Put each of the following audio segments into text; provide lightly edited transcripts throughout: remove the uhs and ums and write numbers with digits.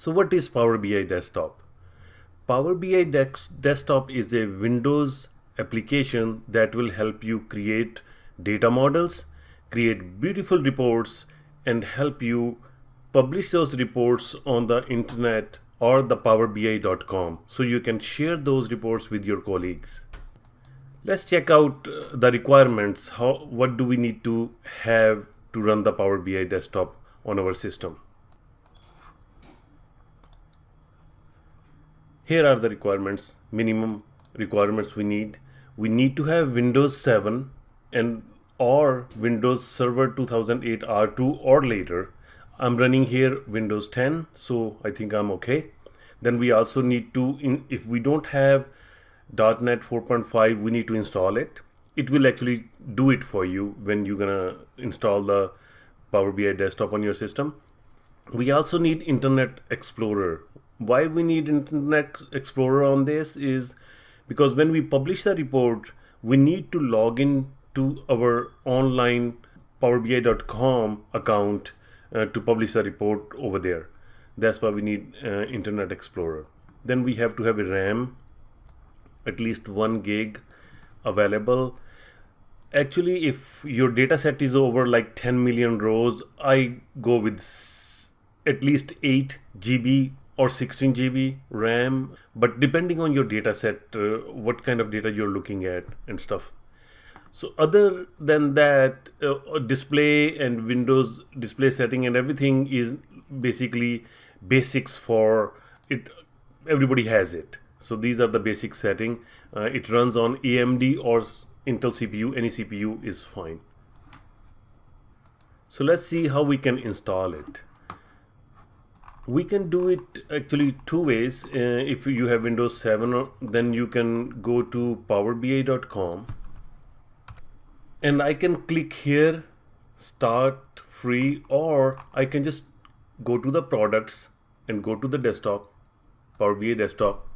So what is Power BI Desktop? Power BI Desktop is a Windows application that will help you create data models, create beautiful reports, and help you publish those reports on the internet or the powerbi.com so you can share those reports with your colleagues. Let's check out the requirements. What do we need to have to run the Power BI Desktop on our system? Here are the requirements, minimum requirements we need. We need to have Windows 7 and or Windows Server 2008 R2 or later. I'm running here Windows 10, so I think I'm okay. Then we also need to, if we don't have .NET 4.5, we need to install it. It will actually do it for you when you're gonna install the Power BI Desktop on your system. We also need Internet Explorer. Why we need Internet Explorer on this is because when we publish the report, we need to log in to our online powerbi.com account to publish the report over there. That's why we need Internet Explorer. Then we have to have a RAM, at least 1 gig available. Actually, if your data set is over like 10 million rows, I go with at least 8 GB or 16 GB RAM, but depending on your data set, what kind of data you're looking at and stuff. So other than that, display and Windows display setting and everything is basically basics for it. Everybody has it. So these are the basic setting. It runs on AMD or Intel CPU. Any CPU is fine. So let's see how we can install it. We can do it actually 2 ways. If you have Windows 7, then you can go to powerbi.com and I can click here, start free, or I can just go to the products and go to the desktop, Power BI Desktop,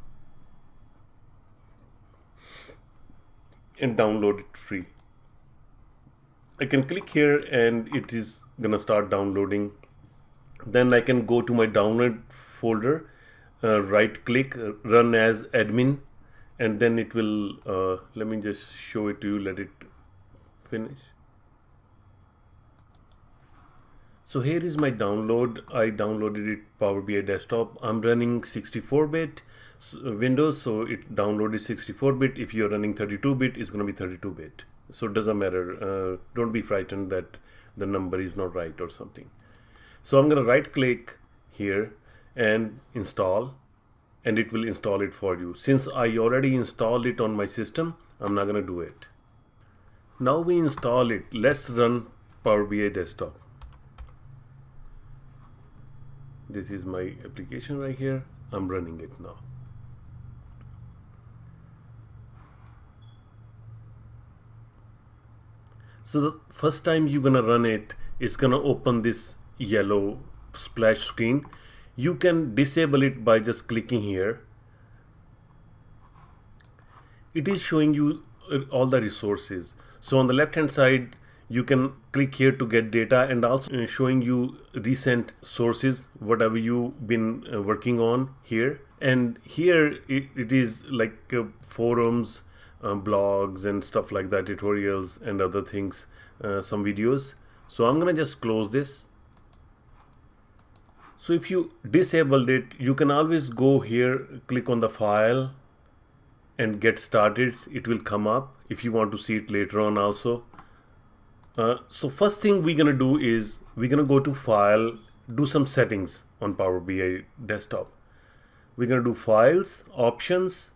and download it free. I can click here and it is gonna start downloading. Then I can go to my download folder, right click, run as admin, and then it will, let me just show it to you, let it finish. So here is my download. I downloaded it Power BI Desktop. I'm running 64-bit Windows, so it downloaded 64-bit. If you're running 32-bit, it's going to be 32-bit. So it doesn't matter. Don't be frightened that the number is not right or something. So I'm going to right click here and install, and it will install it for you. Since I already installed it on my system, I'm not going to do it. Now we install it. Let's run Power BI Desktop. This is my application right here. I'm running it now. So the first time you're gonna run it, it's gonna open this yellow splash screen. You can disable it by just clicking here. It is showing you all the resources. So on the left hand side, you can click here to get data, and also showing you recent sources, whatever you've been working on here. And here it is like forums, blogs and stuff like that, tutorials and other things, some videos. So I'm gonna just close this. So if you disabled it, you can always go here, click on the file and get started. It will come up if you want to see it later on also. So first thing we're gonna do is we're gonna go to file, do some settings on Power BI Desktop. We're gonna do files, options,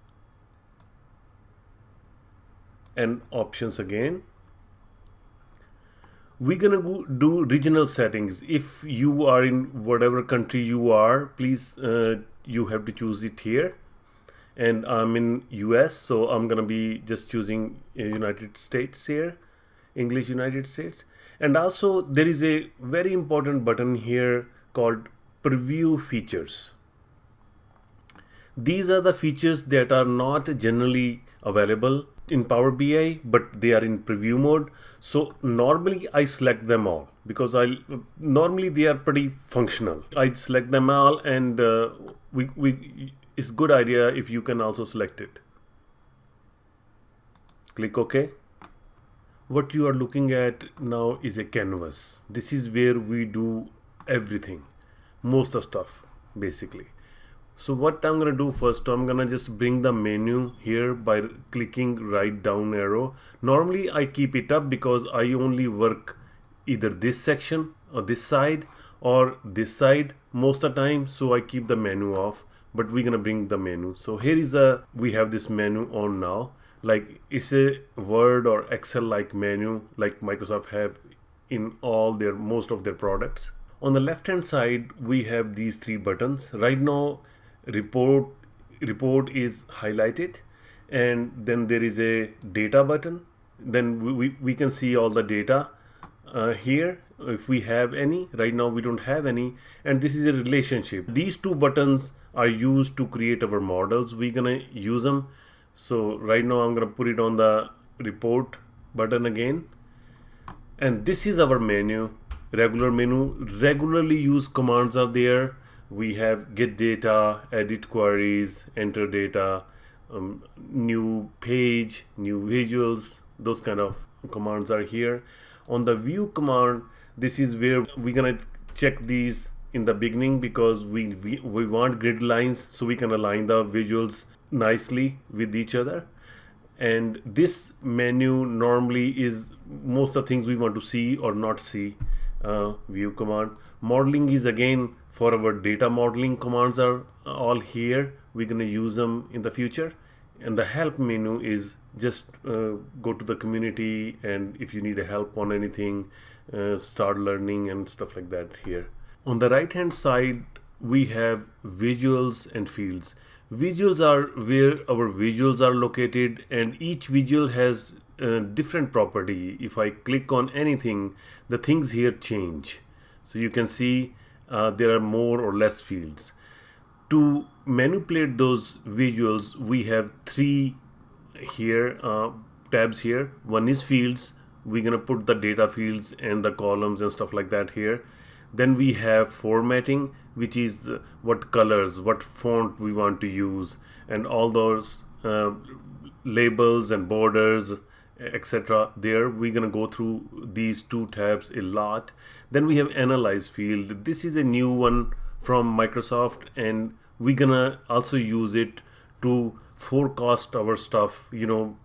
and options again. We're gonna do regional settings. If you are in whatever country you are, please you have to choose it here. And I'm in US, so I'm gonna be just choosing United States here, English United States. And also there is a very important button here called preview features. These are the features that are not generally available in Power BI, but they are in preview mode. So normally I select them all. because I normally they are pretty functional. I select them all, and it's good idea if you can also select it. Click OK. What you are looking at now is a canvas. This is where we do everything, most of the stuff basically. So what I'm gonna do first, I'm gonna just bring the menu here by clicking right down arrow. Normally I keep it up because I only work either this section or this side or this side most of the time, so I keep the menu off, but we're gonna bring the menu. So here is we have this menu on now, like it's a Word or Excel like menu like Microsoft have in all their most of their products. On the left hand side we have these three buttons. Right now report is highlighted, and then there is a data button. Then we can see all the data here if we have any. Right now we don't have any, and this is a relationship. These two buttons are used to create our models. We're gonna use them. So right now I'm gonna put it on the report button again, and this is our menu, regular menu. Regularly used commands are there. We have get data, edit queries, enter data, new page, new visuals, those kind of commands are here. On the view command, this is where we're gonna check these in the beginning because we want grid lines so we can align the visuals nicely with each other. And this menu normally is most of the things we want to see or not see. View command. Modeling is again for our data modeling commands are all here. We're gonna use them in the future. And the help menu is just go to the community, and if you need a help on anything, start learning and stuff like that here. On the right hand side we have visuals and fields. Visuals are where our visuals are located, and each visual has different property. If I click on anything, the things here change. So you can see there are more or less fields. To manipulate those visuals, we have three here tabs here. One is fields. We're gonna put the data fields and the columns and stuff like that here. Then we have formatting, which is what colors, what font we want to use, and all those labels and borders, etc. There we're gonna go through these two tabs a lot. Then we have analyze field. This is a new one from Microsoft, and we're gonna also use it to forecast our stuff, you know,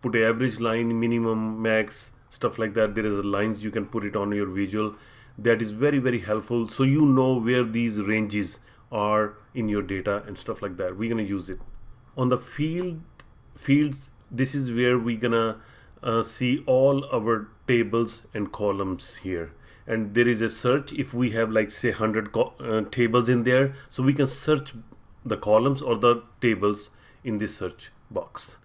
put an average line, minimum, max, stuff like that. There is lines you can put it on your visual. That is very, very helpful, so you know where these ranges are in your data and stuff like that. We're gonna use it. On the fields, this is where we're gonna see all our tables and columns here. And there is a search. If we have like say 100 tables in there, so we can search the columns or the tables in this search box.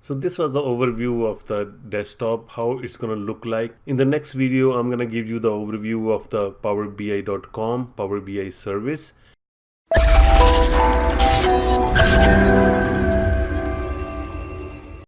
So this was the overview of the desktop, how it's going to look like. In the next video, I'm going to give you the overview of the powerbi.com Power BI service.